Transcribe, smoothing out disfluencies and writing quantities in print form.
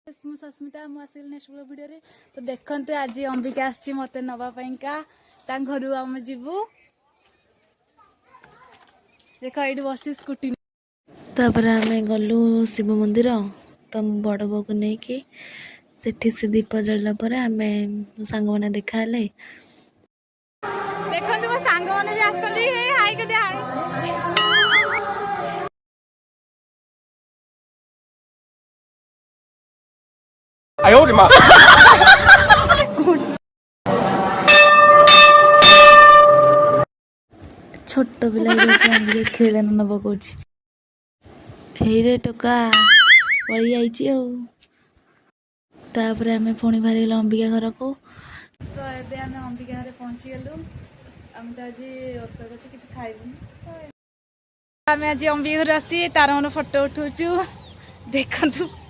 सस्मिता मुझे next video रे तो देखते आज अंबिका आसी मत नापाईका घर आम जीवु देख ये बस स्कूटी तापर आम गलु शिव मंदिर तो बड़ बो को लेकिन सेठी से दीप जल्ला पर आम सांग मैंने देखा देखो मो सांग मैंने भी आसती हाई के हाई छोट पिला खेल न पकाउछ हेरे टोका पड़ी आई आम पुणी बाहर अंबिका घर को तो ये आम अंबिका घर पहुँची गलु आम तो आज ओष कर किसी खाइबुन आम आज अंबिका घर आसी तार मन फोटो उठाऊ देखु